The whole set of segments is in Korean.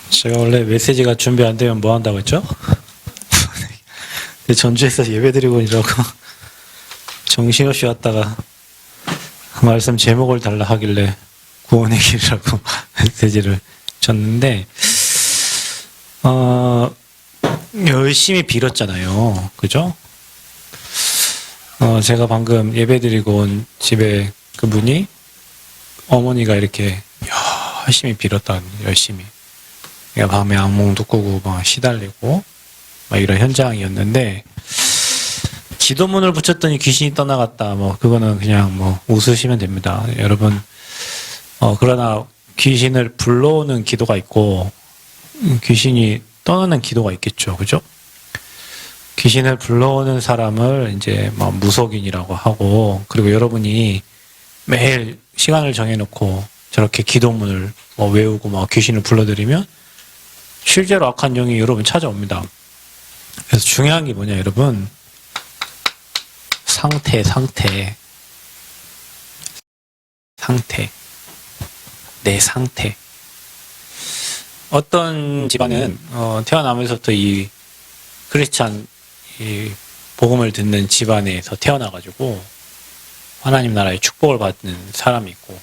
제가 원래 메시지가 준비 안 되면 뭐 한다고 했죠? 전주에서 예배드리고 이러고 정신없이 왔다가 말씀 제목을 달라 하길래 구원의 길이라고 메시지를 줬는데 열심히 빌었잖아요. 그죠? 제가 방금 예배드리고 온 집에 그분이 어머니가 이렇게 열심히 빌었다. 열심히. 밤에 악몽도 꾸고 막 시달리고 막 이런 현장이었는데 기도문을 붙였더니 귀신이 떠나갔다. 뭐 그거는 그냥 뭐 웃으시면 됩니다. 여러분 그러나 귀신을 불러오는 기도가 있고 귀신이 떠나는 기도가 있겠죠. 그죠? 귀신을 불러오는 사람을 이제 뭐 무속인이라고 하고 그리고 여러분이 매일 시간을 정해놓고 저렇게 기도문을 뭐 외우고 막 귀신을 불러들이면 실제로 악한 영이 여러분 찾아옵니다. 그래서 중요한 게 뭐냐, 여러분? 상태. 내 상태. 어떤 집안은 태어나면서부터 이 크리스찬 이 복음을 듣는 집안에서 태어나가지고 하나님 나라의 축복을 받는 사람이 있고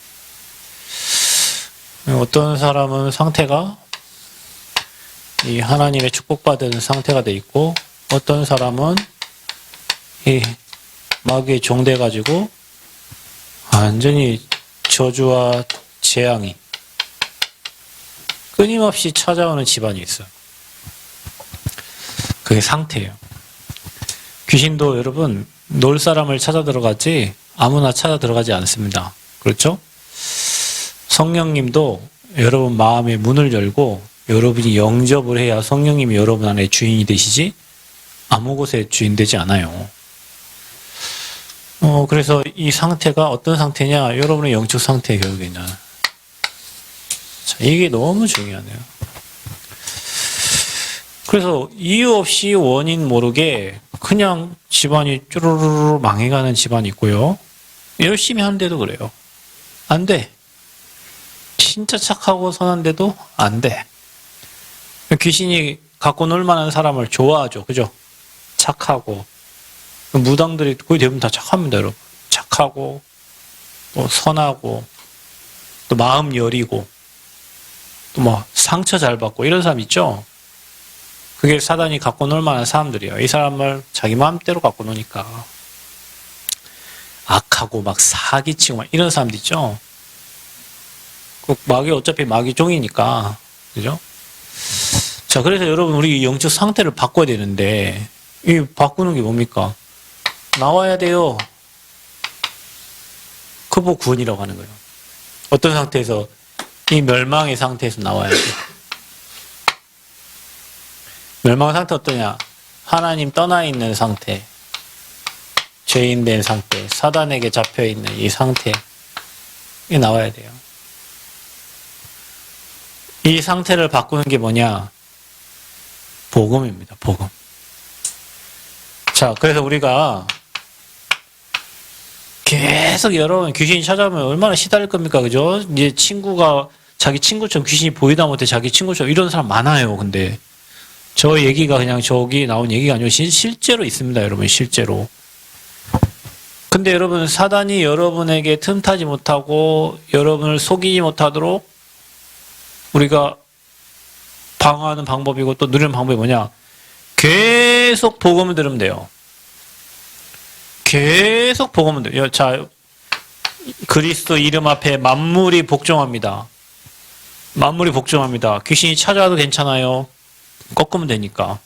어떤 사람은 상태가 이 하나님의 축복받은 상태가 돼 있고 어떤 사람은 이 마귀에 종돼가지고 완전히 저주와 재앙이 끊임없이 찾아오는 집안이 있어요. 그게 상태예요. 귀신도 여러분 놀 사람을 찾아 들어가지 아무나 찾아 들어가지 않습니다. 그렇죠? 성령님도 여러분 마음의 문을 열고 여러분이 영접을 해야 성령님이 여러분 안에 주인이 되시지 아무 곳에 주인 되지 않아요. 그래서 이 상태가 어떤 상태냐? 여러분의 영적 상태의 결국에는. 자, 이게 너무 중요하네요. 그래서 이유 없이 원인 모르게 그냥 집안이 쭈루루루 망해가는 집안이 있고요. 열심히 하는데도 그래요. 안 돼. 진짜 착하고 선한데도 안 돼. 귀신이 갖고 놀 만한 사람을 좋아하죠. 그죠? 착하고. 무당들이 거의 대부분 다 착합니다, 여러분. 착하고, 또 선하고, 또 마음 여리고, 또 뭐 상처 잘 받고 이런 사람 있죠? 그게 사단이 갖고 놀 만한 사람들이에요. 이 사람을 자기 마음대로 갖고 노니까. 악하고 막 사기치고 막 이런 사람들 있죠? 마귀 어차피 마귀 종이니까. 그죠? 자, 그래서 여러분 우리 영적 상태를 바꿔야 되는데 이 바꾸는 게 뭡니까? 나와야 돼요. 그거 구원이라고 하는 거예요. 어떤 상태에서? 이 멸망의 상태에서 나와야 돼요. 멸망의 상태 어떠냐? 하나님 떠나 있는 상태, 죄인 된 상태, 사단에게 잡혀 있는 이 상태에 나와야 돼요. 이 상태를 바꾸는 게 뭐냐? 복음입니다. 복음. 자, 그래서 우리가 계속 여러분 귀신이 찾아오면 얼마나 시달릴 겁니까? 그죠? 이제 친구가 자기 친구처럼 귀신이 보이다 못해 자기 친구처럼 이런 사람 많아요. 근데 저 얘기가 그냥 저기 나온 얘기가 아니고 실제로 있습니다. 여러분 실제로. 근데 여러분 사단이 여러분에게 틈타지 못하고 여러분을 속이지 못하도록 우리가 방어하는 방법이고 또 누리는 방법이 뭐냐? 계속 복음을 들으면 돼요. 계속 복음을 돼요. 자, 그리스도 이름 앞에 만물이 복종합니다. 만물이 복종합니다. 귀신이 찾아와도 괜찮아요. 꺾으면 되니까.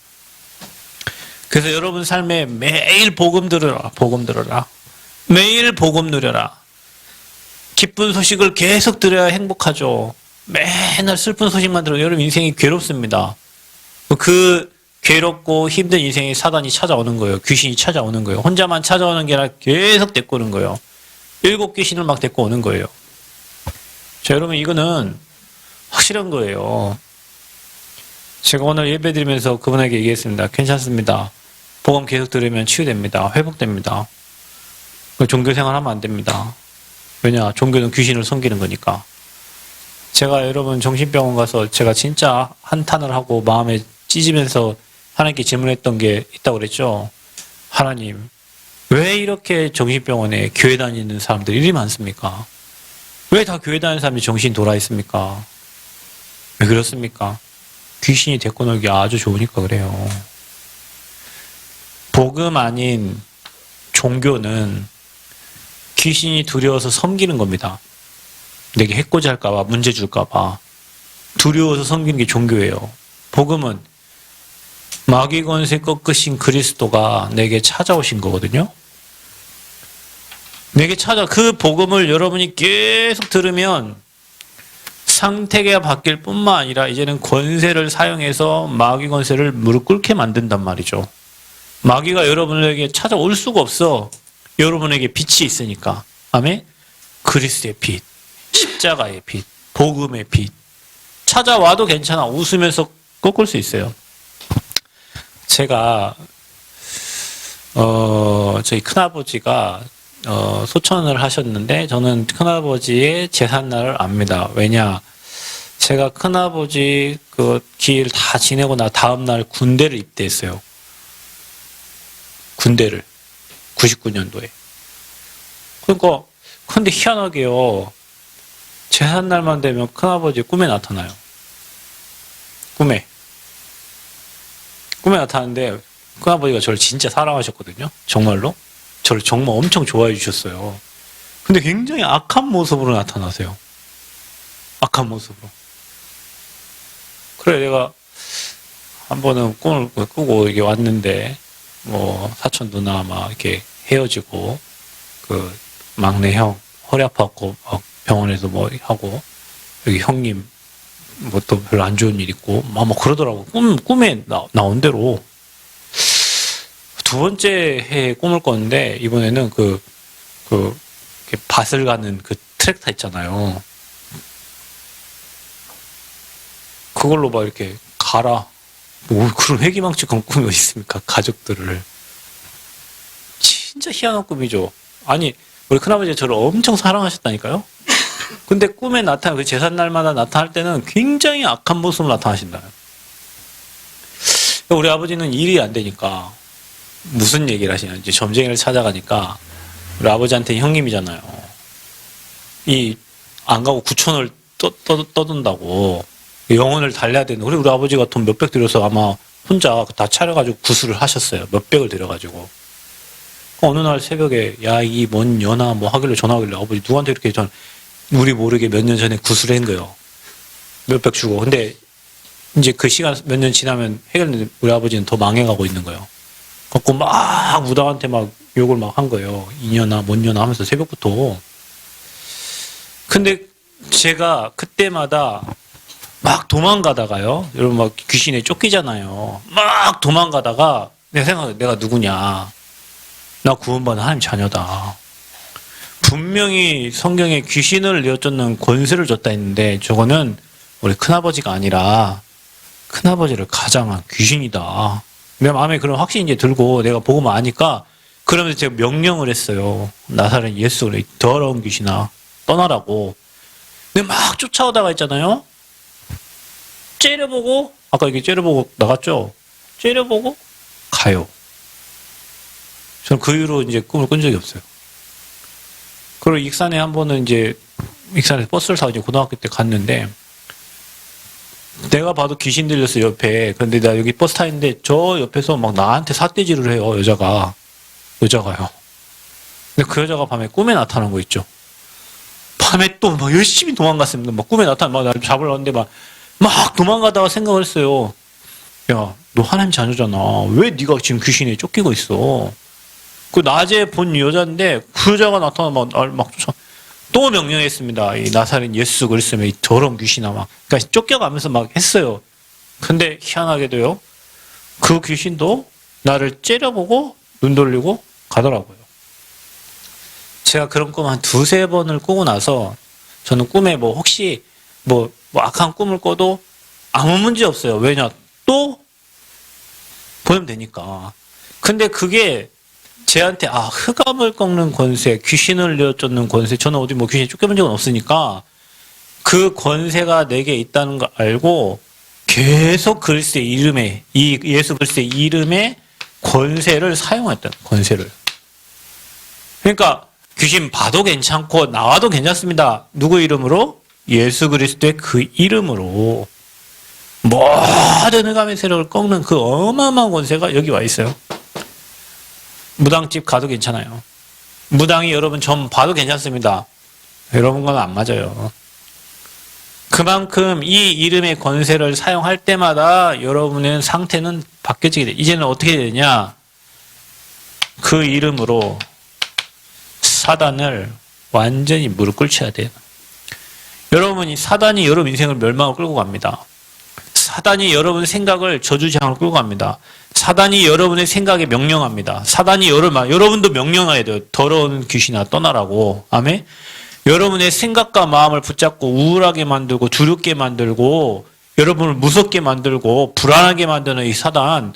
그래서 여러분 삶에 매일 복음 들으라. 복음 들어라. 매일 복음 누려라. 기쁜 소식을 계속 들어야 행복하죠. 맨날 슬픈 소식만 들어요. 여러분 인생이 괴롭습니다. 그 괴롭고 힘든 인생에 사단이 찾아오는 거예요. 귀신이 찾아오는 거예요. 혼자만 찾아오는 게 아니라 계속 데리고 오는 거예요. 7 귀신을 막 데리고 오는 거예요. 자, 여러분 이거는 확실한 거예요. 제가 오늘 예배 드리면서 그분에게 얘기했습니다. 괜찮습니다. 복음 계속 들으면 치유됩니다. 회복됩니다. 종교 생활하면 안 됩니다. 왜냐? 종교는 귀신을 섬기는 거니까. 제가 여러분 정신병원 가서 제가 진짜 한탄을 하고 마음에 찢으면서 하나님께 질문했던 게 있다고 그랬죠. 하나님, 왜 이렇게 정신병원에 교회 다니는 사람들이 이리 많습니까? 왜 다 교회 다니는 사람이 정신이 돌아 있습니까? 왜 그렇습니까? 귀신이 데리고 놀기 아주 좋으니까 그래요. 복음 아닌 종교는 귀신이 두려워서 섬기는 겁니다. 내게 해코지 할까봐, 문제 줄까봐. 두려워서 섬기는 게 종교예요. 복음은 마귀 권세 꺾으신 그리스도가 내게 찾아오신 거거든요. 내게 그 복음을 여러분이 계속 들으면 상태가 바뀔 뿐만 아니라 이제는 권세를 사용해서 마귀 권세를 무릎 꿇게 만든단 말이죠. 마귀가 여러분에게 찾아올 수가 없어. 여러분에게 빛이 있으니까. 아멘? 그리스도의 빛, 십자가의 빛, 복음의 빛. 찾아와도 괜찮아. 웃으면서 꺾을 수 있어요. 제가 저희 큰아버지가 소천을 하셨는데 저는 큰아버지의 제삿날을 압니다. 왜냐? 제가 큰아버지 그 기일 다 지내고 나 다음 날 군대를 입대했어요. 군대를 99년도에. 그러니까 근데 희한하게요. 제삿날만 되면 큰아버지 꿈에 나타나요. 꿈에 나타나는데 큰아버지가 저를 진짜 사랑하셨거든요. 정말로. 저를 정말 엄청 좋아해 주셨어요. 근데 굉장히 악한 모습으로 나타나세요. 악한 모습으로. 그래 내가 한 번은 꿈을 꾸고 이게 왔는데 뭐 사촌 누나 막 이렇게 헤어지고 그 막내 형 허리 아파갖고 막 병원에서 뭐 하고 여기 형님 뭐 또 별로 안 좋은 일 있고 막 그러더라고. 꿈에 나온 대로. 두 번째 해에 꿈을 꿨는데 이번에는 밭을 가는 그 트랙터 있잖아요. 그걸로 막 이렇게 가라. 뭐 그런 회기망측한 꿈이 있습니까? 가족들을. 진짜 희한한 꿈이죠. 아니 우리 큰아버지가 저를 엄청 사랑하셨다니까요. 근데 꿈에 그 제삿날마다 나타날 때는 굉장히 악한 모습으로 나타나신다. 우리 아버지는 일이 안 되니까 무슨 얘기를 하시냐. 이제 점쟁이를 찾아가니까 우리 아버지한테 형님이잖아요. 안 가고 9천을 떠든다고. 영혼을 달래야 되는. 우리 아버지가 돈 몇백 들여서 아마 혼자 다 차려가지고 구술을 하셨어요. 몇백을 들여가지고. 어느 날 새벽에 야, 이 뭔 연아 뭐 하길래 전화하길래 아버지 누구한테 이렇게 우리 모르게 몇 년 전에 구술을 한 거예요. 몇백 주고. 근데 이제 그 시간 몇 년 지나면 해결됐는데 우리 아버지는 더 망해가고 있는 거예요. 그래서 막 무당한테 막 욕을 막 한 거예요. 이년아 뭔 년아 하면서 새벽부터. 근데 제가 그때마다 막 도망가다가요. 여러분 막 귀신에 쫓기잖아요. 막 도망가다가 내가 생각해 내가 누구냐. 나 구원받은 하나님 자녀다. 분명히 성경에 귀신을 내어쫓는 권세를 줬다 했는데 저거는 우리 큰아버지가 아니라 큰아버지를 가장한 귀신이다. 내 마음에 그런 확신이 이제 들고 내가 보고만 아니까 그러면서 제가 명령을 했어요. 나사렛 예수 더러운 귀신아 떠나라고. 근데 막 쫓아오다가 있잖아요. 째려보고 아까 이렇게 째려보고 나갔죠. 째려보고 가요. 저는 그 이후로 이제 꿈을 꾼 적이 없어요. 그리고 익산에 한 번은 이제 익산에서 버스를 타고 이제 고등학교 때 갔는데 내가 봐도 귀신 들렸어 옆에. 그런데 나 여기 버스 타 있는데 저 옆에서 막 나한테 삿대질을 해요. 여자가요. 근데 그 여자가 밤에 꿈에 나타난 거 있죠. 밤에 또 막 열심히 도망갔습니다. 막 꿈에 나타나 막 잡으려 하는데 막 도망가다가 생각을 했어요. 야, 너 하나님 자녀잖아. 왜 네가 지금 귀신에 쫓기고 있어? 그 낮에 본 여자인데 그 여자가 나타나 막 쫓아. 또 명령했습니다. 이 나사렛 예수 그리스도의 이 더러운 귀신아 막. 그러니까 쫓겨가면서 막 했어요. 근데 희한하게도요. 그 귀신도 나를 째려보고 눈 돌리고 가더라고요. 제가 그런 꿈 한 두세 번을 꾸고 나서 저는 꿈에 뭐 혹시 뭐 악한 꿈을 꿔도 아무 문제 없어요. 왜냐? 또 보면 되니까. 근데 그게 쟤한테 흑암을 꺾는 권세, 귀신을 내어쫓는 권세. 저는 어디 뭐 귀신에 쫓겨본 적은 없으니까 그 권세가 내게 있다는 걸 알고 계속 그리스도의 이름에, 이 예수 그리스도의 이름에 권세를 사용했다. 권세를. 그러니까 귀신 봐도 괜찮고 나와도 괜찮습니다. 누구 이름으로? 예수 그리스도의 그 이름으로 모든 흑암의 세력을 꺾는 그 어마어마한 권세가 여기 와 있어요. 무당집 가도 괜찮아요. 무당이 여러분 점 봐도 괜찮습니다. 여러분 건 안 맞아요. 그만큼 이 이름의 권세를 사용할 때마다 여러분의 상태는 바뀌어지게 돼. 이제는 어떻게 되냐? 그 이름으로 사단을 완전히 무릎 꿇쳐야 돼요. 여러분이 사단이 여러분 인생을 멸망을 끌고 갑니다. 사단이 여러분의 생각을 저주장을 끌고 갑니다. 사단이 여러분의 생각에 명령합니다. 사단이 여러분도 명령해야 돼요. 더러운 귀신아 떠나라고. 아멘? 여러분의 생각과 마음을 붙잡고 우울하게 만들고 두렵게 만들고 여러분을 무섭게 만들고 불안하게 만드는 이 사단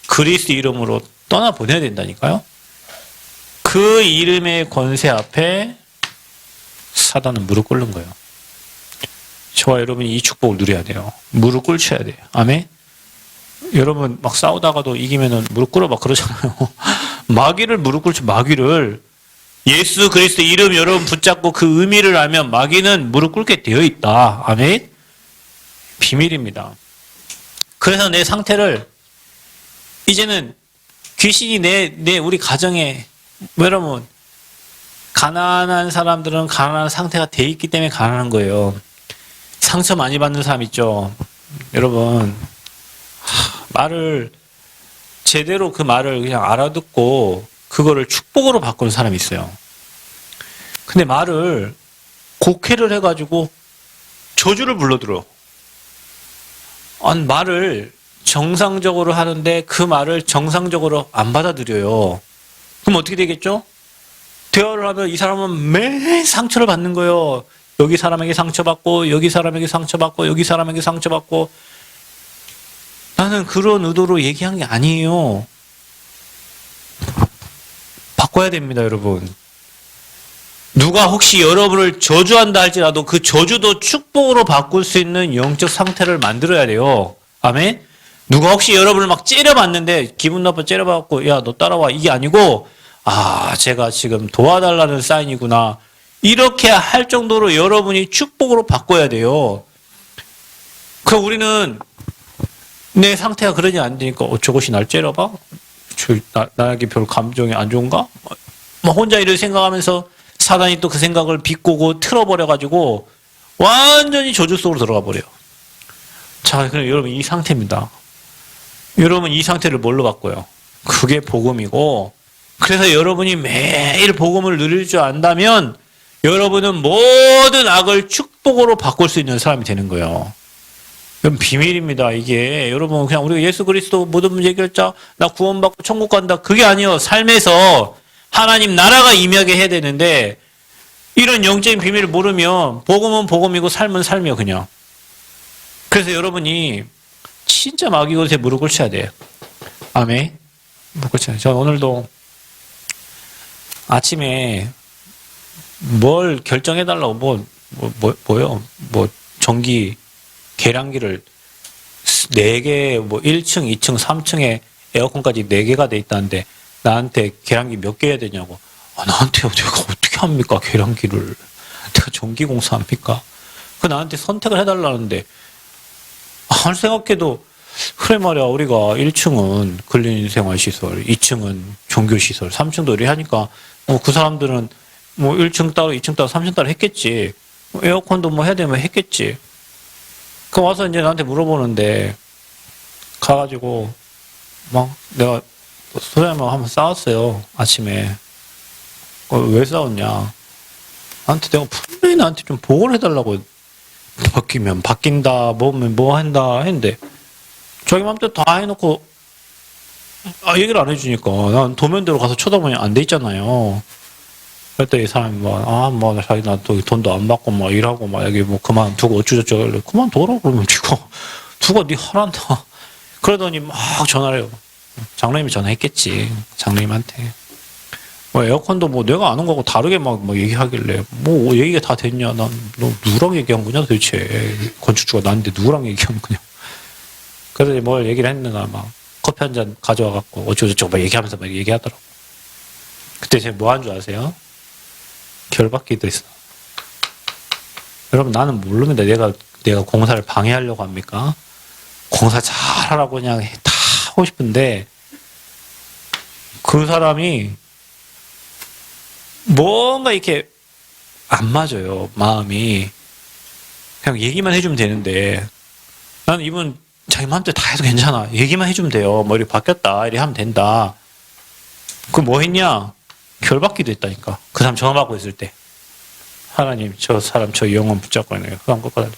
그리스도 이름으로 떠나보내야 된다니까요. 그 이름의 권세 앞에 사단은 무릎 꿇는 거예요. 저와 여러분이 이 축복을 누려야 돼요. 무릎 꿇쳐야 돼요. 아멘? 여러분 막 싸우다가도 이기면은 무릎 꿇어 막 그러잖아요. 마귀를 무릎 꿇죠. 마귀를. 예수 그리스도 이름 여러분 붙잡고 그 의미를 알면 마귀는 무릎 꿇게 되어 있다. 아멘? 비밀입니다. 그래서 내 상태를 이제는 귀신이 우리 가정에 여러분 가난한 사람들은 가난한 상태가 돼 있기 때문에 가난한 거예요. 상처 많이 받는 사람 있죠. 여러분 말을 제대로 그 말을 그냥 알아듣고 그거를 축복으로 바꾸는 사람이 있어요. 근데 말을 곡해를 해가지고 저주를 불러들어. 말을 정상적으로 하는데 그 말을 정상적으로 안 받아들여요. 그럼 어떻게 되겠죠? 대화를 하면 이 사람은 매일 상처를 받는 거예요. 여기 사람에게 상처받고 여기 사람에게 상처받고 여기 사람에게 상처받고 나는 그런 의도로 얘기한 게 아니에요. 바꿔야 됩니다, 여러분. 누가 혹시 여러분을 저주한다 할지라도 그 저주도 축복으로 바꿀 수 있는 영적 상태를 만들어야 돼요. 아멘? 누가 혹시 여러분을 막 째려봤는데 기분 나빠 째려봤고 야, 너 따라와. 이게 아니고 제가 지금 도와달라는 사인이구나. 이렇게 할 정도로 여러분이 축복으로 바꿔야 돼요. 그럼 우리는 내 상태가 그러지 않으니까 저것이 날 째려봐? 나에게 별 감정이 안 좋은가? 혼자 이를 생각하면서 사단이 또 그 생각을 비꼬고 틀어버려가지고 완전히 저주 속으로 들어가 버려요. 자, 그럼 여러분 이 상태입니다. 여러분 이 상태를 뭘로 바꿔요? 그게 복음이고 그래서 여러분이 매일 복음을 누릴 줄 안다면 여러분은 모든 악을 축복으로 바꿀 수 있는 사람이 되는 거예요. 이건 비밀입니다. 이게 여러분 그냥 우리가 예수 그리스도 모든 문제 해결자 나 구원받고 천국 간다 그게 아니에요. 삶에서 하나님 나라가 임하게 해야 되는데 이런 영적인 비밀을 모르면 복음은 복음이고 삶은 삶이에요. 그냥. 그래서 여러분이 진짜 마귀 것에 무릎 꿇쳐야 돼요. 아멘. 무릎 꿇쳐야 돼요. 저 오늘도 아침에 뭘 결정해달라고 뭐요? 전기 계량기를 4개, 1층, 2층, 3층에 에어컨까지 4개가 돼 있다는데 나한테 계량기 몇 개 해야 되냐고. 나한테 내가 어떻게 합니까? 계량기를. 내가 전기공사 합니까? 나한테 선택을 해달라는데 아무리 생각해도 그래 말이야. 우리가 1층은 근린생활시설, 2층은 종교시설, 3층도 이래 하니까 그 사람들은 1층 따로, 2층 따로, 3층 따로 했겠지. 에어컨도 해야 되면 했겠지. 그 와서 이제 나한테 물어보는데 가가지고 내가 소장님하고 한번 싸웠어요. 아침에. 왜 싸웠냐. 나한테 내가 분명히 나한테 좀 보고를 해달라고 바뀌면 바뀐다 뭐 한다 했는데 자기 맘대로 다 해놓고 얘기를 안 해주니까 난 도면대로 가서 쳐다보면 안 돼 있잖아요. 그랬더니 이 사람이 자기 나 또 돈도 안 받고 일하고 여기 그만두고 어쩌저쩌고 그만둬라 그러면 누가 네 하란다. 그러더니 막 전화를 해요. 장로님이 전화했겠지. 장로님한테. 뭐 에어컨도 뭐 내가 아는 거하고 다르게 막 얘기하길래 뭐 얘기가 다 됐냐? 난 너 누구랑 얘기한 거냐 도대체. 건축주가 나한테 누구랑 얘기한 거냐. 그래서 뭘 얘기를 했는가 막 커피 한 잔 가져와 갖고 어쩌고저쩌고 막 얘기하면서 막 얘기하더라고. 그때 제가 뭐 한 줄 아세요? 결박기도 있어. 여러분 나는 모릅니다. 내가 공사를 방해하려고 합니까? 공사 잘하라고 그냥 다 하고 싶은데 그 사람이 뭔가 이렇게 안 맞아요. 마음이. 그냥 얘기만 해주면 되는데 나는 이분 자기 마음대로 다 해도 괜찮아. 얘기만 해주면 돼요. 머리 바뀌었다. 이래 하면 된다. 그 뭐 했냐? 결박기도 했다니까. 그 사람 전화 받고 있을 때. 하나님, 저 사람 저 영혼 붙잡고 있네요. 흑암 꺾어달라.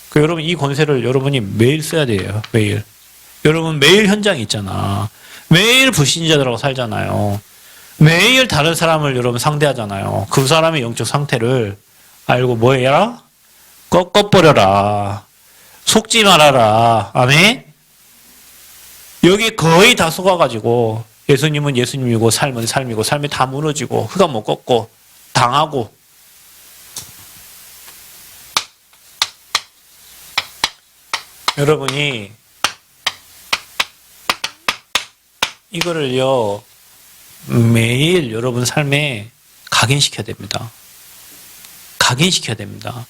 그 여러분 이 권세를 여러분이 매일 써야 돼요. 매일. 여러분 매일 현장에 있잖아. 매일 불신자들하고 살잖아요. 매일 다른 사람을 여러분 상대하잖아요. 그 사람의 영적 상태를 알고 뭐 해라? 꺾어버려라. 속지 말아라. 아멘? 여기 거의 다 속아가지고 예수님은 예수님이고 삶은 삶이고 삶이 다 무너지고 흑암 못 꺾고 당하고 여러분이 이거를요 매일 여러분 삶에 각인시켜야 됩니다. 각인시켜야 됩니다.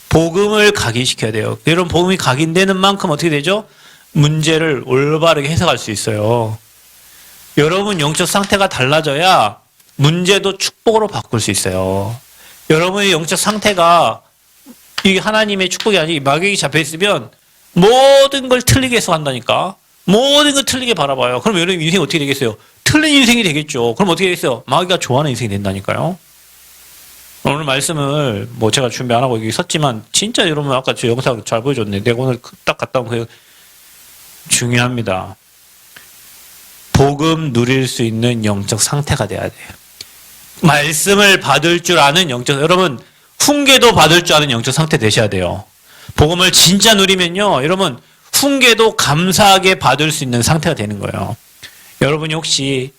복음을 각인시켜야 돼요. 여러분 복음이 각인되는 만큼 어떻게 되죠? 문제를 올바르게 해석할 수 있어요. 여러분 영적 상태가 달라져야 문제도 축복으로 바꿀 수 있어요. 여러분의 영적 상태가 이게 하나님의 축복이 아니고 마귀에게 잡혀 있으면 모든 걸 틀리게 해석한다니까. 모든 걸 틀리게 바라봐요. 그럼 여러분 인생이 어떻게 되겠어요? 틀린 인생이 되겠죠. 그럼 어떻게 되겠어요? 마귀가 좋아하는 인생이 된다니까요. 오늘 말씀을 뭐 제가 준비 안 하고 여기 섰지만 진짜 여러분 아까 저 영상 잘 보여줬네. 내가 오늘 딱 갔다 온 그 중요합니다. 복음 누릴 수 있는 영적 상태가 돼야 돼요. 말씀을 받을 줄 아는 영적, 여러분 훈계도 받을 줄 아는 영적 상태 되셔야 돼요. 복음을 진짜 누리면요, 여러분 훈계도 감사하게 받을 수 있는 상태가 되는 거예요. 여러분이 혹시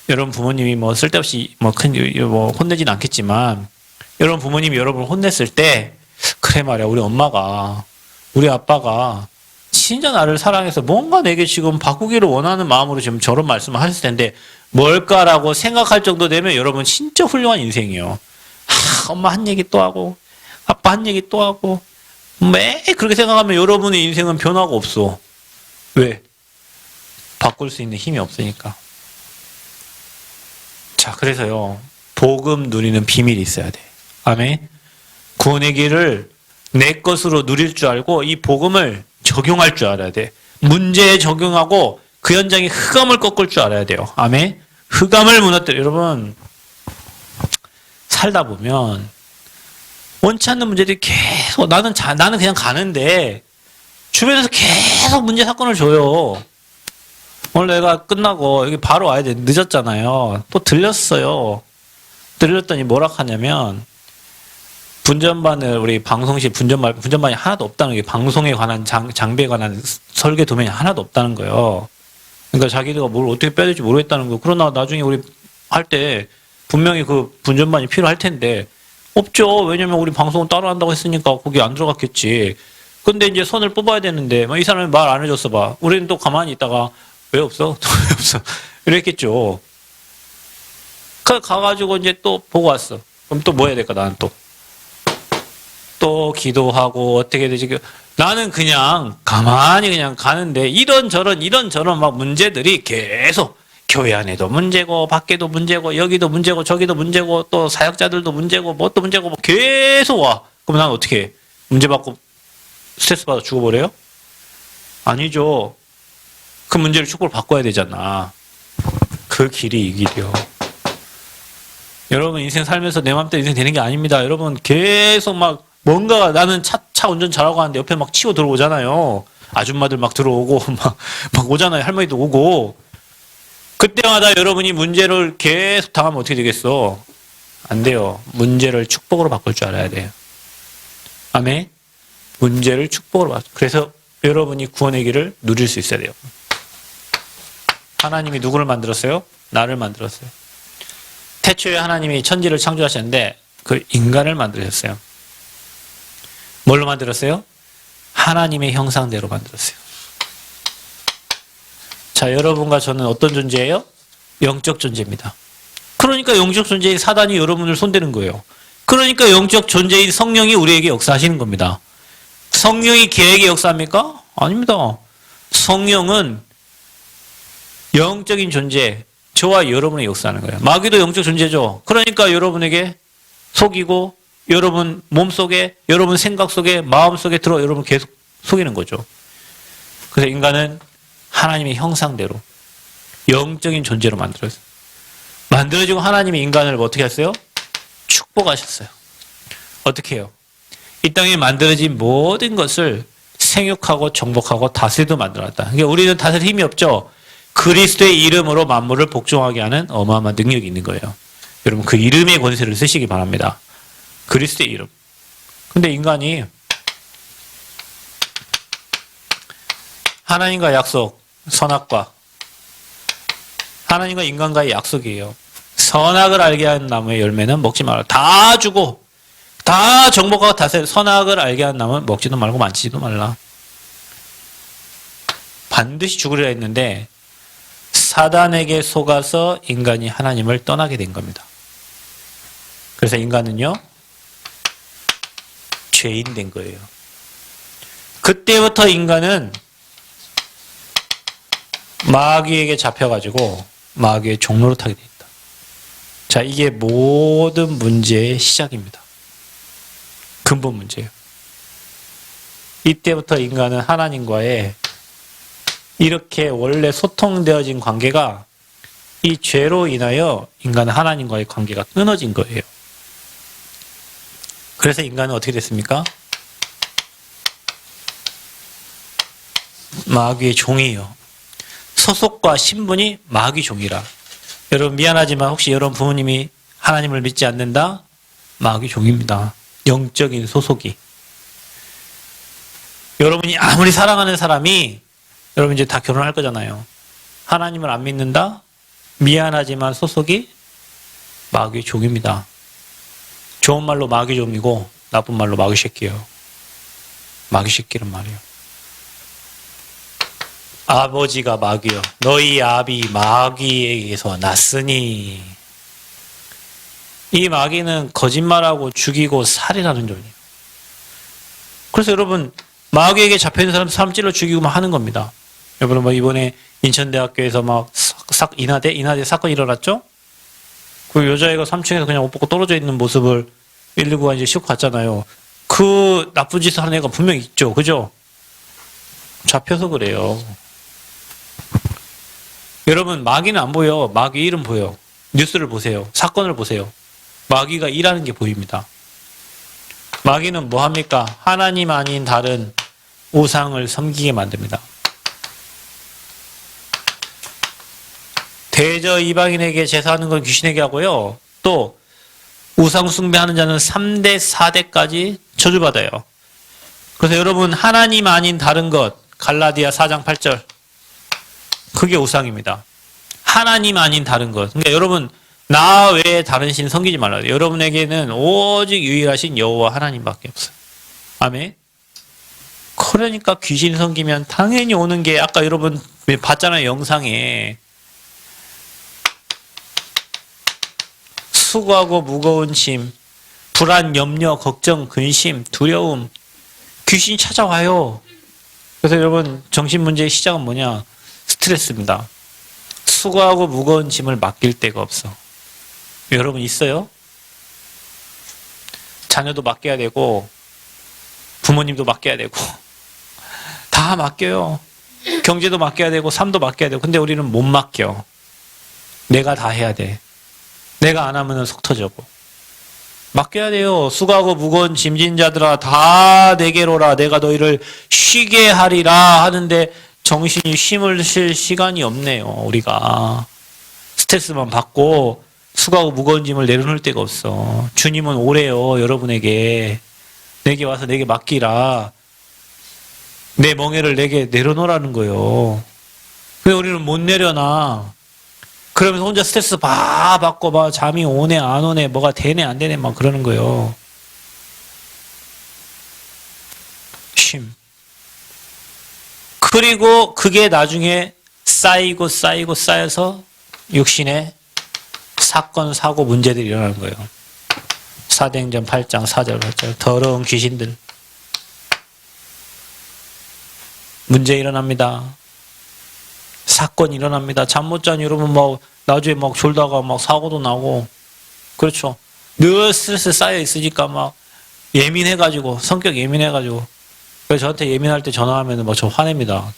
여러분 부모님이 뭐 쓸데없이 뭐 혼내진 않겠지만 여러분 부모님이 여러분을 혼냈을 때 그래 말이야 우리 엄마가 우리 아빠가 진짜 나를 사랑해서 뭔가 내게 지금 바꾸기를 원하는 마음으로 지금 저런 말씀을 하셨을 텐데 뭘까라고 생각할 정도 되면 여러분 진짜 훌륭한 인생이에요. 엄마 한 얘기 또 하고 아빠 한 얘기 또 하고 매일 그렇게 생각하면 여러분의 인생은 변화가 없어. 왜? 바꿀 수 있는 힘이 없으니까. 자, 그래서요 복음 누리는 비밀이 있어야 돼. 아멘. 구원의 길을 내 것으로 누릴 줄 알고 이 복음을 적용할 줄 알아야 돼. 문제에 적용하고 그 현장에 흑암을 꺾을 줄 알아야 돼요. 아멘. 흑암을 무너뜨려. 여러분 살다 보면 원치 않는 문제들이 계속 나는 그냥 가는데 주변에서 계속 문제 사건을 줘요. 오늘 내가 끝나고 여기 바로 와야 돼. 늦었잖아요. 또 들렸어요. 들렸더니 뭐라 하냐면 분전반을 우리 방송실 분전반이 하나도 없다는 게 방송에 관한 장비에 관한 설계 도면이 하나도 없다는 거예요. 그러니까 자기들가 뭘 어떻게 빼야 될지 모르겠다는 거. 그러나 나중에 우리 할 때 분명히 그 분전반이 필요할 텐데 없죠. 왜냐면 우리 방송은 따로 한다고 했으니까 거기 안 들어갔겠지. 근데 이제 선을 뽑아야 되는데 이 사람이 말 안 해줬어 봐. 우리는 또 가만히 있다가 왜 없어? 왜 없어? 이랬겠죠. 가가지고 이제 또 보고 왔어. 그럼 또 뭐 해야 될까 나는 또 기도하고 어떻게 되지? 나는 그냥 가만히 그냥 가는데 이런저런 막 문제들이 계속 교회 안에도 문제고 밖에도 문제고 여기도 문제고 저기도 문제고 또 사역자들도 문제고 뭣도 문제고 뭐 계속 와. 그럼 난 어떻게 해? 문제 받고 스트레스 받아 죽어버려요? 아니죠. 그 문제를 축복을 바꿔야 되잖아. 그 길이 이 길이요. 여러분 인생 살면서 내 맘대로 인생 되는 게 아닙니다. 여러분 계속 막 뭔가 나는 차 운전 잘하고 하는데 옆에 막 치고 들어오잖아요. 아줌마들 막 들어오고 막 오잖아요. 할머니도 오고. 그때마다 여러분이 문제를 계속 당하면 어떻게 되겠어? 안 돼요. 문제를 축복으로 바꿀 줄 알아야 돼요. 아멘. 문제를 축복으로 바꿔. 그래서 여러분이 구원의 길을 누릴 수 있어야 돼요. 하나님이 누구를 만들었어요? 나를 만들었어요. 태초에 하나님이 천지를 창조하셨는데 그 인간을 만드셨어요. 뭘로 만들었어요? 하나님의 형상대로 만들었어요. 자, 여러분과 저는 어떤 존재예요? 영적 존재입니다. 그러니까 영적 존재인 사단이 여러분을 손대는 거예요. 그러니까 영적 존재인 성령이 우리에게 역사하시는 겁니다. 성령이 계획의 역사입니까? 아닙니다. 성령은 영적인 존재, 저와 여러분의 역사하는 거예요. 마귀도 영적 존재죠. 그러니까 여러분에게 속이고 여러분 몸속에, 여러분 생각 속에, 마음 속에 들어 여러분 계속 속이는 거죠. 그래서 인간은 하나님의 형상대로 영적인 존재로 만들어졌어요. 만들어지고 하나님이 인간을 어떻게 했어요? 축복하셨어요. 어떻게 해요? 이 땅에 만들어진 모든 것을 생육하고 정복하고 다스리도 만들어놨다. 그러니까 우리는 다스릴 힘이 없죠. 그리스도의 이름으로 만물을 복종하게 하는 어마어마한 능력이 있는 거예요. 여러분 그 이름의 권세를 쓰시기 바랍니다. 그리스도의 이름. 근데 인간이 하나님과 약속, 선악과 하나님과 인간과의 약속이에요. 선악을 알게 하는 나무의 열매는 먹지 말라. 다 주고 다 정복하고 다스려 선악을 알게 하는 나무는 먹지도 말고 만지지도 말라. 반드시 죽으리라 했는데 사단에게 속아서 인간이 하나님을 떠나게 된 겁니다. 그래서 인간은요 죄인 된 거예요. 그때부터 인간은 마귀에게 잡혀가지고 마귀의 종로로 타게 돼 있다. 자, 이게 모든 문제의 시작입니다. 근본 문제예요. 이때부터 인간은 하나님과의 이렇게 원래 소통되어진 관계가 이 죄로 인하여 인간은 하나님과의 관계가 끊어진 거예요. 그래서 인간은 어떻게 됐습니까? 마귀의 종이에요. 소속과 신분이 마귀 종이라. 여러분 미안하지만 혹시 여러분 부모님이 하나님을 믿지 않는다? 마귀 종입니다. 영적인 소속이. 여러분이 아무리 사랑하는 사람이 여러분 이제 다 결혼할 거잖아요. 하나님을 안 믿는다? 미안하지만 소속이 마귀 종입니다. 좋은 말로 마귀 종이고 나쁜 말로 마귀 새끼예요. 마귀 새끼란 말이에요. 아버지가 마귀요. 너희 아비 마귀에게서 났으니. 이 마귀는 거짓말하고 죽이고 살인하는 종이에요. 그래서 여러분 마귀에게 잡혀있는 사람 찔러 죽이고 막 하는 겁니다. 여러분 뭐 이번에 인천대학교에서 막 인하대 사건이 일어났죠? 그 여자애가 3층에서 그냥 옷 벗고 떨어져 있는 모습을 119가 이제 싣고 갔잖아요. 그 나쁜 짓을 하는 애가 분명히 있죠. 그죠? 잡혀서 그래요. 여러분 마귀는 안 보여. 마귀 일은 보여. 뉴스를 보세요. 사건을 보세요. 마귀가 일하는 게 보입니다. 마귀는 뭐 합니까? 하나님 아닌 다른 우상을 섬기게 만듭니다. 대저 이방인에게 제사하는 건 귀신에게 하고요. 또 우상 숭배하는 자는 3대 4대까지 저주받아요. 그래서 여러분 하나님 아닌 다른 것 갈라디아 4장 8절 그게 우상입니다. 하나님 아닌 다른 것. 그러니까 여러분 나 외에 다른 신 섬기지 말라. 여러분에게는 오직 유일하신 여호와 하나님밖에 없어요. 아멘. 그러니까 귀신 섬기면 당연히 오는 게 아까 여러분 봤잖아요. 영상에 수고하고 무거운 짐, 불안, 염려, 걱정, 근심, 두려움, 귀신이 찾아와요. 그래서 여러분 정신 문제의 시작은 뭐냐? 스트레스입니다. 수고하고 무거운 짐을 맡길 데가 없어. 여러분 있어요? 자녀도 맡겨야 되고 부모님도 맡겨야 되고 다 맡겨요. 경제도 맡겨야 되고 삶도 맡겨야 되고 근데 우리는 못 맡겨. 내가 다 해야 돼. 내가 안 하면 속 터져고. 맡겨야 돼요. 수고하고 무거운 짐진 자들아 다 내게로라. 내가 너희를 쉬게 하리라 하는데 정신이 쉼을 쉴 시간이 없네요. 우리가 스트레스만 받고 수고하고 무거운 짐을 내려놓을 데가 없어. 주님은 오래요. 여러분에게 내게 와서 내게 맡기라. 내 멍에를 내게 내려놓으라는 거예요. 근데 우리는 못 내려놔. 그러면서 혼자 스트레스 받고 막 잠이 오네 안 오네 뭐가 되네 안 되네 막 그러는 거예요. 쉼. 그리고 그게 나중에 쌓여서 육신에 사건 사고 문제들이 일어나는 거예요. 사도행전 8장 4절 8절 더러운 귀신들 문제 일어납니다. 사건이 일어납니다. 잠 못 자니 여러분 막 나중에 막 졸다가 막 사고도 나고 그렇죠. 늘 스트레스 쌓여 있으니까 막 예민해가지고 성격 예민해가지고 그래서 저한테 예민할 때 전화하면 막 저 화냅니다.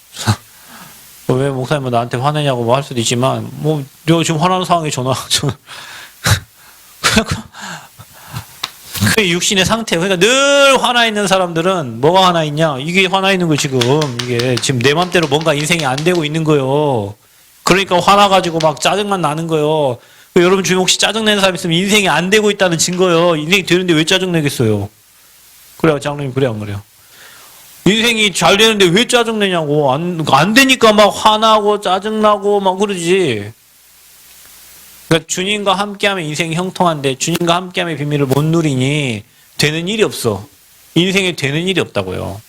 왜 목사님 나한테 화내냐고 뭐 할 수도 있지만 뭐 너 지금 화나는 상황에 전화 그 육신의 상태 그러니까 늘 화나 있는 사람들은 뭐가 화나 있냐 이게 화나 있는 거 지금 이게 지금 내 맘대로 뭔가 인생이 안 되고 있는 거예요. 그러니까 화나가지고 막 짜증만 나는 거예요. 여러분 주변에 혹시 짜증내는 사람 있으면 인생이 안 되고 있다는 증거예요. 인생이 되는데 왜 짜증내겠어요? 그래요 장로님 그래 안 그래요? 인생이 잘 되는데 왜 짜증내냐고 안 되니까 막 화나고 짜증나고 막 그러지. 그러니까 주님과 함께하면 인생이 형통한데 주님과 함께함의 비밀을 못 누리니 되는 일이 없어. 인생에 되는 일이 없다고요.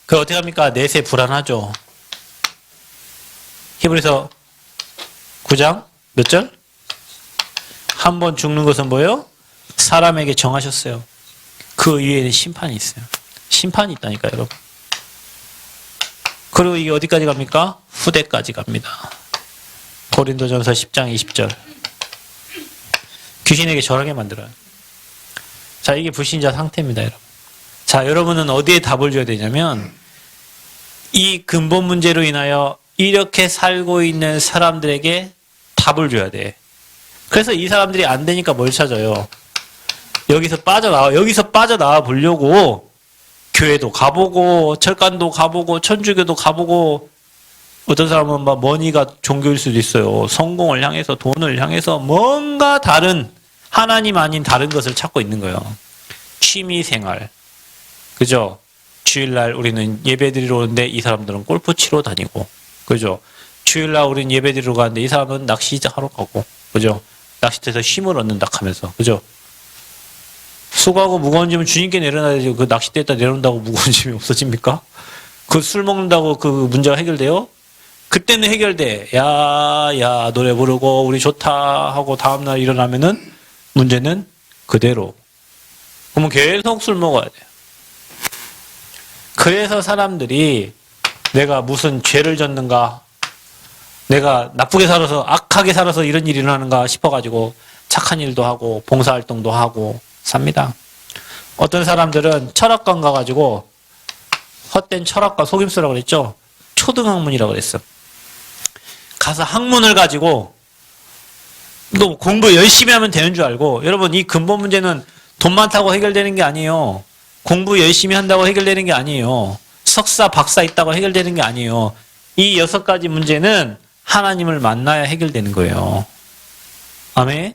그 어떻게 합니까? 내세 불안하죠. 히브리서 9장 몇 절? 한 번 죽는 것은 뭐예요? 사람에게 정하셨어요. 그 위에는 심판이 있어요. 심판이 있다니까요, 여러분. 그리고 이게 어디까지 갑니까? 후대까지 갑니다. 고린도전서 10장 20절. 귀신에게 절하게 만들어요. 자, 이게 불신자 상태입니다, 여러분. 자, 여러분은 어디에 답을 줘야 되냐면 이 근본 문제로 인하여 이렇게 살고 있는 사람들에게 답을 줘야 돼. 그래서 이 사람들이 안 되니까 뭘 찾아요? 여기서 빠져나와 보려고 교회도 가보고 철간도 가보고 천주교도 가보고 어떤 사람은 막 머니가 종교일 수도 있어요. 성공을 향해서 돈을 향해서 뭔가 다른 하나님 아닌 다른 것을 찾고 있는 거예요. 취미생활. 그죠? 주일날 우리는 예배드리러 오는데 이 사람들은 골프 치러 다니고 그죠? 주일날 우리는 예배드리러 가는데 이 사람은 낚시하러 가고 그죠? 낚시터에서 쉼을 얻는다 하면서 그죠? 수고하고 무거운 짐은 주님께 내려놔야지 그 낚싯대에다 내려온다고 무거운 짐이 없어집니까? 그 술 먹는다고 그 문제가 해결돼요? 그때는 해결돼. 야 노래 부르고 우리 좋다 하고 다음날 일어나면은 문제는 그대로. 그러면 계속 술 먹어야 돼요. 그래서 사람들이 내가 무슨 죄를 졌는가 내가 나쁘게 살아서 악하게 살아서 이런 일이 일어나는가 싶어가지고 착한 일도 하고 봉사활동도 하고 삽니다. 어떤 사람들은 철학관 가가지고 헛된 철학과 속임수라고 그랬죠. 초등학문이라고 그랬어. 가서 학문을 가지고 또 공부 열심히 하면 되는 줄 알고 여러분 이 근본 문제는 돈 많다고 해결되는 게 아니에요. 공부 열심히 한다고 해결되는 게 아니에요. 석사 박사 있다고 해결되는 게 아니에요. 이 6가지 문제는 하나님을 만나야 해결되는 거예요. 아멘.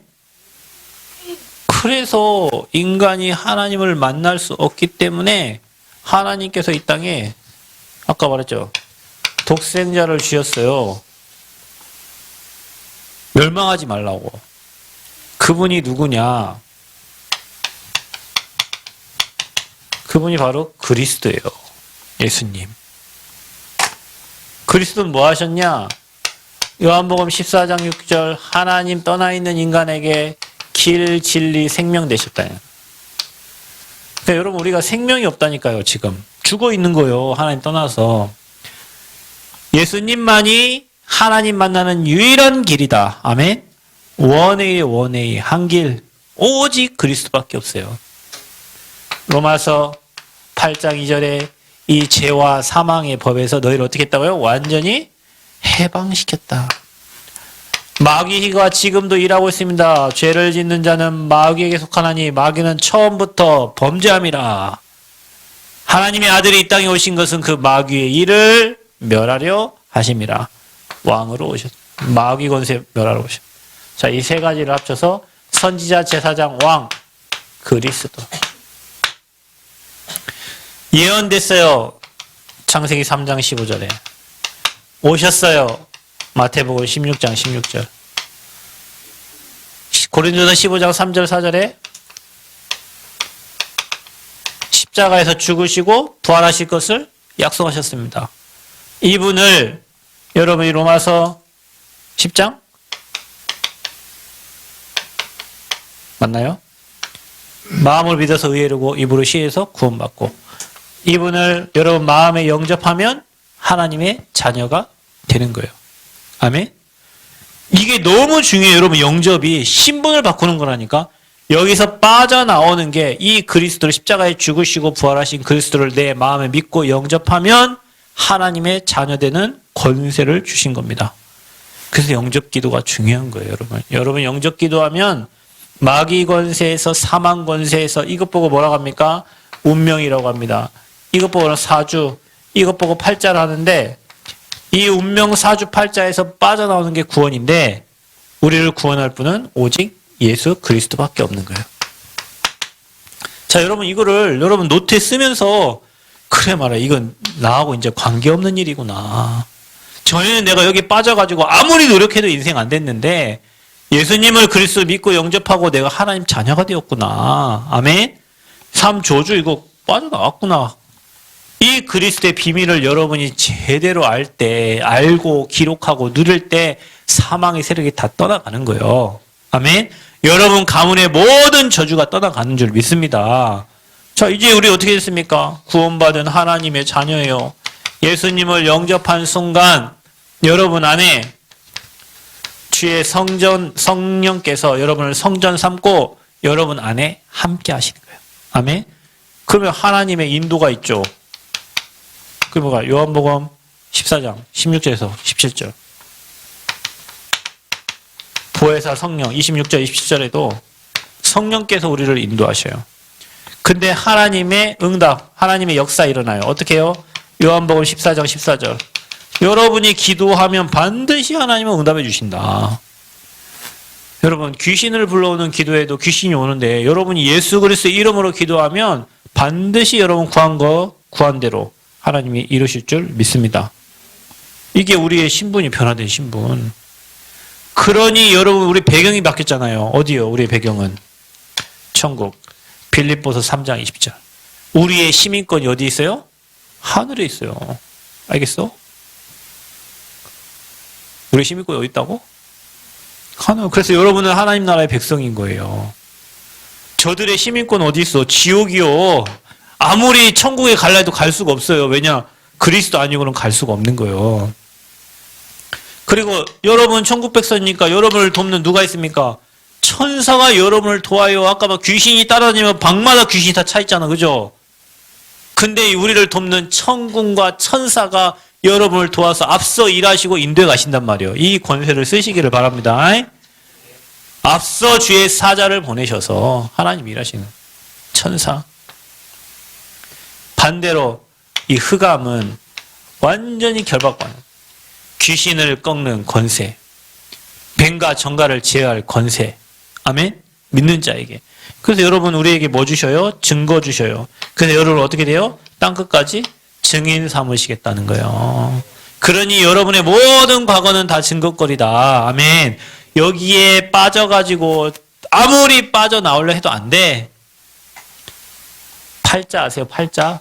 그래서 인간이 하나님을 만날 수 없기 때문에 하나님께서 이 땅에 아까 말했죠. 독생자를 주셨어요. 멸망하지 말라고. 그분이 누구냐? 그분이 바로 그리스도예요. 예수님. 그리스도는 뭐 하셨냐? 요한복음 14장 6절 하나님 떠나 있는 인간에게 길, 진리, 생명 되셨다. 그러니까 여러분 우리가 생명이 없다니까요. 지금 죽어 있는 거예요. 하나님 떠나서. 예수님만이 하나님 만나는 유일한 길이다. 아멘. 원웨이 한 길. 오직 그리스도밖에 없어요. 로마서 8장 2절에 이 죄와 사망의 법에서 너희를 어떻게 했다고요? 완전히 해방시켰다. 마귀가 지금도 일하고 있습니다. 죄를 짓는 자는 마귀에게 속하나니 마귀는 처음부터 범죄함이라. 하나님의 아들이 이 땅에 오신 것은 그 마귀의 일을 멸하려 하심이라. 왕으로 오셨. 마귀 권세 멸하러 오셨. 자, 이 3가지를 합쳐서 선지자, 제사장, 왕, 그리스도. 예언됐어요. 창세기 3장 15절에. 오셨어요. 마태복음 16장 16절. 고린도서 15장 3절 4절에 십자가에서 죽으시고 부활하실 것을 약속하셨습니다. 이분을 여러분이 로마서 10장 맞나요? 마음을 믿어서 의에르고 입으로 시해서 구원받고, 이분을 여러분 마음에 영접하면 하나님의 자녀가 되는 거예요. 아멘. 이게 너무 중요해요. 여러분, 영접이 신분을 바꾸는 거라니까. 여기서 빠져나오는 게 이 그리스도를 십자가에 죽으시고 부활하신 그리스도를 내 마음에 믿고 영접하면 하나님의 자녀되는 권세를 주신 겁니다. 그래서 영접 기도가 중요한 거예요, 여러분. 여러분 영접 기도하면 마귀 권세에서 사망 권세에서 이것 보고 뭐라고 합니까? 운명이라고 합니다. 이것 보고 사주, 이것 보고 팔자를 하는데, 이 운명 사주 팔자에서 빠져나오는 게 구원인데, 우리를 구원할 분은 오직 예수 그리스도밖에 없는 거예요. 자, 여러분 이거를 여러분 노트에 쓰면서, 그래 말아, 이건 나하고 이제 관계없는 일이구나. 전에는 내가 여기 빠져가지고 아무리 노력해도 인생 안 됐는데 예수님을 그리스도 믿고 영접하고 내가 하나님 자녀가 되었구나. 아멘. 삶 저주 이거 빠져나왔구나. 이 그리스도의 비밀을 여러분이 제대로 알 때, 알고 기록하고 누릴 때 사망의 세력이 다 떠나가는 거예요. 아멘. 여러분 가문의 모든 저주가 떠나가는 줄 믿습니다. 자, 이제 우리 어떻게 됐습니까? 구원받은 하나님의 자녀예요. 예수님을 영접한 순간 여러분 안에 주의 성령께서 여러분을 성전 삼고 여러분 안에 함께 하시는 거예요. 아멘. 그러면 하나님의 인도가 있죠. 그게 뭐가? 요한복음 14장 16절에서 17절. 보혜사 성령 26절 27절에도 성령께서 우리를 인도하셔요. 근데 하나님의 응답, 하나님의 역사 일어나요. 어떻게 해요? 요한복음 14장 14절. 여러분이 기도하면 반드시 하나님은 응답해 주신다. 여러분 귀신을 불러오는 기도에도 귀신이 오는데 여러분이 예수 그리스도의 이름으로 기도하면 반드시 여러분 구한 거 구한 대로 하나님이 이루실 줄 믿습니다. 이게 우리의 신분이 변화된 신분. 그러니 여러분 우리 배경이 바뀌었잖아요. 어디요? 우리의 배경은 천국. 빌립보서 3장 20절. 우리의 시민권이 어디 있어요? 하늘에 있어요. 알겠어? 우리 시민권이 어디 있다고? 하늘. 그래서 여러분은 하나님 나라의 백성인 거예요. 저들의 시민권 어디 있어? 지옥이요. 아무리 천국에 갈라 해도 갈 수가 없어요. 왜냐? 그리스도 아니고는 갈 수가 없는 거예요. 그리고 여러분 천국 백성이니까 여러분을 돕는 누가 있습니까? 천사가 여러분을 도와요. 아까 막 귀신이 따라다니면 방마다 귀신이 다 차 있잖아. 그죠? 근데 우리를 돕는 천군과 천사가 여러분을 도와서 앞서 일하시고 인도해 가신단 말이에요. 이 권세를 쓰시기를 바랍니다. 앞서 주의 사자를 보내셔서 하나님 일하시는 천사. 반대로 이 흑암은 완전히 결박받는 귀신을 꺾는 권세, 뱀과 정갈을 제어할 권세. 아멘? 믿는 자에게. 그래서 여러분 우리에게 뭐 주셔요? 증거 주셔요. 그래서 여러분 어떻게 돼요? 땅끝까지 증인 삼으시겠다는 거예요. 그러니 여러분의 모든 과거는 다 증거거리다. 아멘. 여기에 빠져가지고 아무리 빠져나오려 해도 안 돼. 팔자 아세요? 팔자?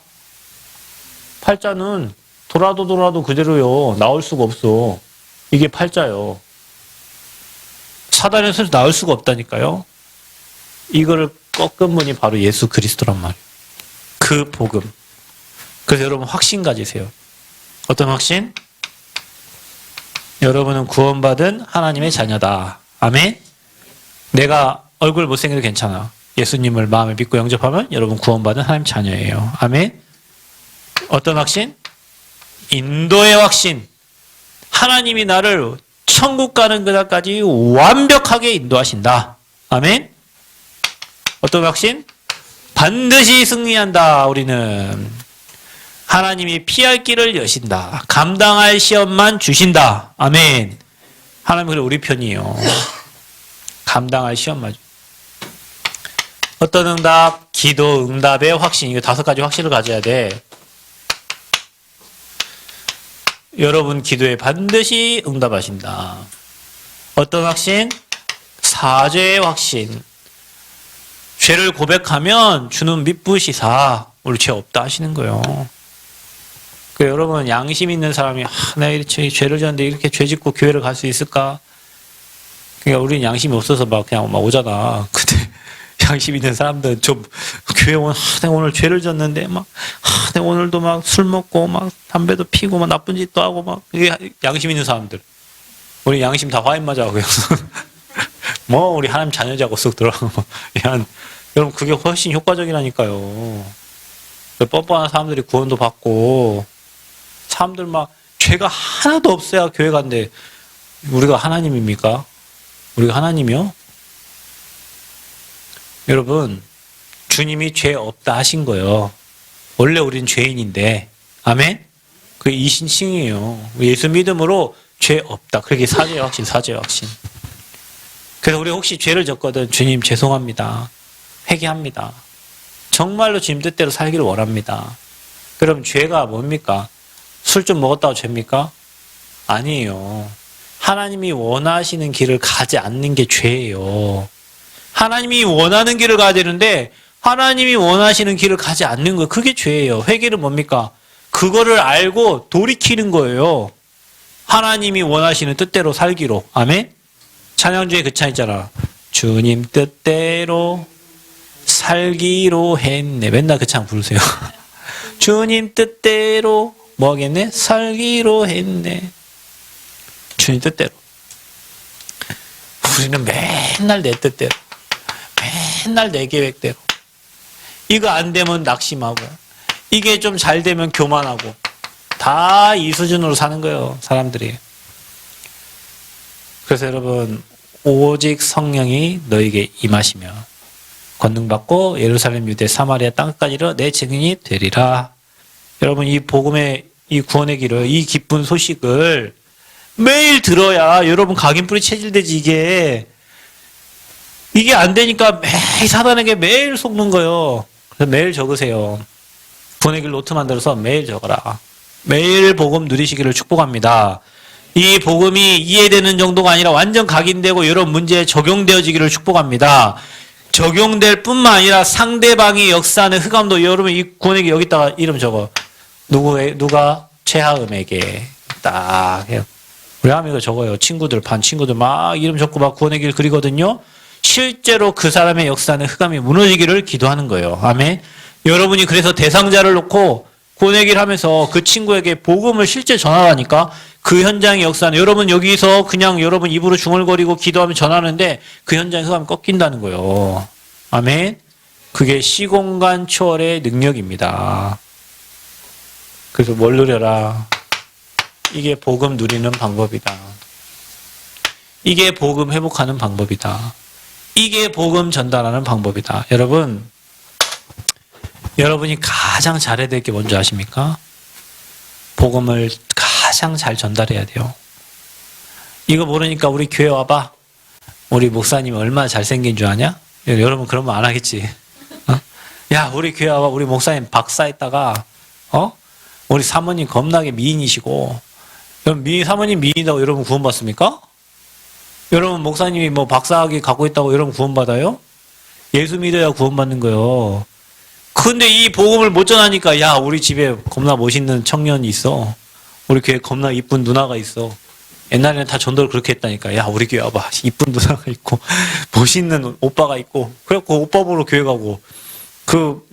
팔자는 돌아도 그대로요. 나올 수가 없어. 이게 팔자요. 사단의 손에서 나올 수가 없다니까요. 이거를 꺾은 분이 바로 예수 그리스도란 말이에요. 그 복음. 그래서 여러분 확신 가지세요. 어떤 확신? 여러분은 구원받은 하나님의 자녀다. 아멘? 내가 얼굴 못생겨도 괜찮아. 예수님을 마음에 믿고 영접하면 여러분 구원받은 하나님 자녀예요. 아멘? 어떤 확신? 인도의 확신. 하나님이 나를 천국 가는 그날까지 완벽하게 인도하신다. 아멘? 어떤 확신? 반드시 승리한다. 우리는 하나님이 피할 길을 여신다. 감당할 시험만 주신다. 아멘. 하나님은 우리 편이에요. 감당할 시험만. 어떤 응답? 기도 응답의 확신. 이거 5가지 확신을 가져야 돼. 여러분 기도에 반드시 응답하신다. 어떤 확신? 사죄의 확신. 죄를 고백하면 주는 미쁘시사 우리 죄 없다 하시는 거예요. 그 여러분 양심 있는 사람이 내가 이렇게 죄를 졌는데 이렇게 죄 짓고 교회를 갈 수 있을까? 그러니까 우리는 양심이 없어서 그냥 오잖아. 근데 양심 있는 사람들은 좀 교회 내가 오늘 죄를 졌는데 내가 오늘도 술 먹고 담배도 피고 나쁜 짓도 하고 이게 양심 있는 사람들. 우리 양심 다 화인 맞아 그냥. 우리 하나님 자녀자고 쓱 들어가고 여러분 그게 훨씬 효과적이라니까요. 뻔뻔한 사람들이 구원도 받고 사람들 죄가 하나도 없어야 교회 간대. 우리가 하나님입니까? 우리가 하나님이요? 여러분 주님이 죄 없다 하신 거예요. 원래 우린 죄인인데 아멘? 그게 이신칭이에요. 예수 믿음으로 죄 없다. 그게 사죄의 확신, 사죄의 확신. 그래서 우리 혹시 죄를 졌거든 주님 죄송합니다. 회개합니다. 정말로 주님 뜻대로 살기를 원합니다. 그럼 죄가 뭡니까? 술 좀 먹었다고 죄입니까? 아니에요. 하나님이 원하시는 길을 가지 않는 게 죄예요. 하나님이 원하는 길을 가야 되는데 하나님이 원하시는 길을 가지 않는 거 그게 죄예요. 회개는 뭡니까? 그거를 알고 돌이키는 거예요. 하나님이 원하시는 뜻대로 살기로. 아멘? 찬양 중에 그 찬 있잖아. 주님 뜻대로 살기로 했네. 맨날 그 찬 부르세요. 주님 뜻대로 뭐 하겠네? 살기로 했네. 주님 뜻대로. 우리는 맨날 내 뜻대로. 맨날 내 계획대로. 이거 안 되면 낙심하고 이게 좀 잘 되면 교만하고 다 이 수준으로 사는 거예요. 사람들이. 그래서 여러분 오직 성령이 너에게 임하시며 권능받고 예루살렘 유대 사마리아 땅까지로 내 증인이 되리라. 여러분 이 복음의 이 구원의 길을 이 기쁜 소식을 매일 들어야 여러분 각인뿌리 체질되지. 이게 안 되니까 매일 사단에게 매일 속는 거예요. 그래서 매일 적으세요. 구원의 길 노트 만들어서 매일 적어라. 매일 복음 누리시기를 축복합니다. 이 복음이 이해되는 정도가 아니라 완전 각인되고 여러 문제에 적용되어지기를 축복합니다. 적용될 뿐만 아니라 상대방이 역사하는 흑암도 여러분 이 구원의 길 여기다가 이름 적어. 누가? 최하음에게 딱 해요. 우리 하면 이거 적어요. 친구들, 반 친구들 막 이름 적고 막 구원의 길 그리거든요. 실제로 그 사람의 역사는 흑암이 무너지기를 기도하는 거예요. 아멘. 여러분이 그래서 대상자를 놓고 구원의 길 하면서 그 친구에게 복음을 실제 전하라니까 그 현장의 역사는 여러분 여기서 그냥 여러분 입으로 중얼거리고 기도하면 전하는데 그 현장의 흑암이 꺾인다는 거예요. 아멘. 그게 시공간 초월의 능력입니다. 그래서 뭘 누려라? 이게 복음 누리는 방법이다. 이게 복음 회복하는 방법이다. 이게 복음 전달하는 방법이다. 여러분이 가장 잘해야 될 게 뭔지 아십니까? 복음을 가장 잘 전달해야 돼요. 이거 모르니까 우리 교회 와봐. 우리 목사님이 얼마나 잘생긴 줄 아냐? 여러분 그러면 안 하겠지. 야 우리 교회 와봐. 우리 목사님 박사했다가 우리 사모님 겁나게 미인이시고 여러분 사모님 미인이라고 여러분 구원받습니까? 여러분 목사님이 뭐 박사학위 갖고 있다고 여러분 구원받아요? 예수 믿어야 구원받는 거예요. 근데 이 복음을 못 전하니까 야 우리 집에 겁나 멋있는 청년이 있어. 우리 교회 겁나 이쁜 누나가 있어. 옛날에는 다 전도를 그렇게 했다니까. 야 우리 교회 와봐. 이쁜 누나가 있고 멋있는 오빠가 있고 그래갖고 오빠 보러 교회 가고 그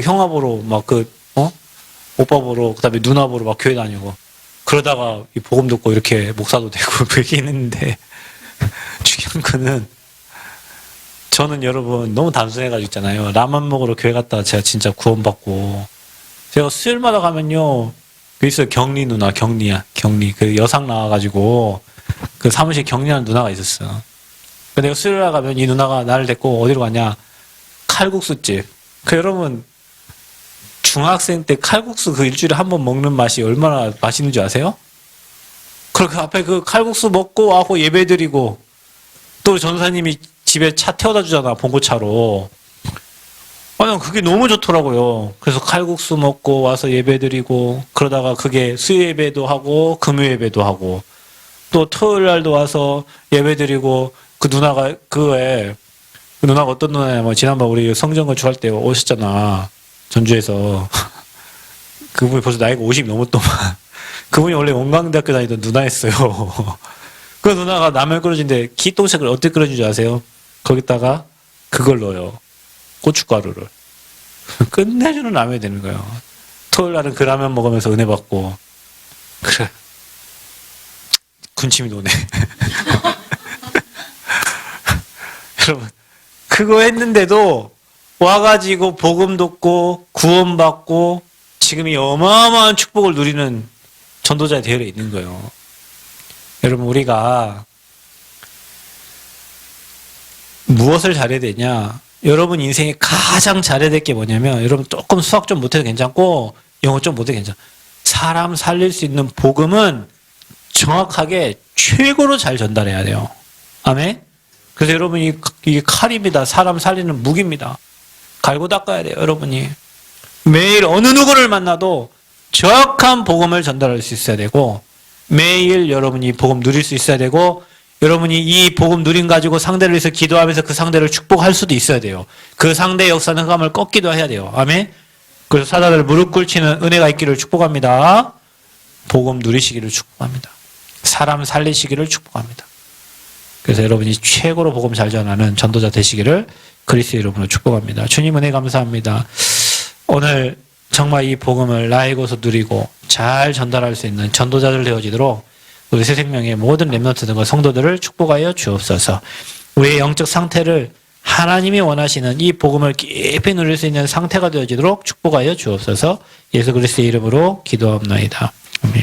형아 보러 오빠 보러 그다음에 누나 보러 막 교회 다니고 그러다가 이 복음 듣고 이렇게 목사도 되고 그러긴 했는데 중요한 거는 저는 여러분 너무 단순해가지고 있잖아요. 라면 먹으러 교회 갔다가 제가 진짜 구원받고 제가 수요일마다 가면요 그 있어요. 경리 누나 경리 그 여상 나와가지고 그 사무실 경리하는 누나가 있었어. 내가 수요일날 가면 이 누나가 나를 데리고 어디로 가냐 칼국수집. 그 여러분 중학생 때 칼국수 그 일주일에 한 번 먹는 맛이 얼마나 맛있는 줄 아세요? 그 앞에 그 칼국수 먹고 와고 예배드리고 또 전사님이 집에 차 태워다 주잖아 봉고차로. 난 그게 너무 좋더라고요. 그래서 칼국수 먹고 와서 예배드리고, 그러다가 그게 수요예배도 하고, 금요예배도 하고, 또 토요일 날도 와서 예배드리고, 그 누나가, 그 누나가 어떤 누나냐, 지난번 우리 성전 건축할 때 오셨잖아. 전주에서. 그분이 벌써 나이가 50 넘었더만. 그분이 원래 원광대학교 다니던 누나였어요. 그 누나가 라면 끓여주는데, 기똥색을 어떻게 끓여주는지 아세요? 거기다가 그걸 넣어요. 고춧가루를. 끝내주는 라면이 되는 거예요. 토요일 날은 그 라면 먹으면서 은혜 받고. 그래. 군침이 도네. 여러분, 그거 했는데도 와가지고 복음 듣고 구원받고 지금 이 어마어마한 축복을 누리는 전도자의 대열에 있는 거예요. 여러분, 우리가 무엇을 잘해야 되냐? 여러분 인생에 가장 잘해야 될 게 뭐냐면, 여러분 조금 수학 좀 못해도 괜찮고 영어 좀 못해도 괜찮아. 사람 살릴 수 있는 복음은 정확하게 최고로 잘 전달해야 돼요. 아멘? 그래서 여러분이 이게 칼입니다. 사람 살리는 무기입니다. 갈고 닦아야 돼요, 여러분이. 매일 어느 누구를 만나도 정확한 복음을 전달할 수 있어야 되고, 매일 여러분이 복음 누릴 수 있어야 되고, 여러분이 이 복음 누림 가지고 상대를 위해서 기도하면서 그 상대를 축복할 수도 있어야 돼요. 그 상대의 역사는 흑암을 꺾기도 해야 돼요. 아멘? 그래서 사단을 무릎 꿇치는 은혜가 있기를 축복합니다. 복음 누리시기를 축복합니다. 사람 살리시기를 축복합니다. 그래서 여러분이 최고로 복음 잘 전하는 전도자 되시기를 그리스도의 이름으로 축복합니다. 주님 은혜 감사합니다. 오늘 정말 이 복음을 나의 곳으로 누리고 잘 전달할 수 있는 전도자들 되어지도록 우리 새생명의 모든 렘넌트들과 성도들을 축복하여 주옵소서. 우리의 영적 상태를 하나님이 원하시는 이 복음을 깊이 누릴 수 있는 상태가 되어지도록 축복하여 주옵소서. 예수 그리스도의 이름으로 기도합나이다.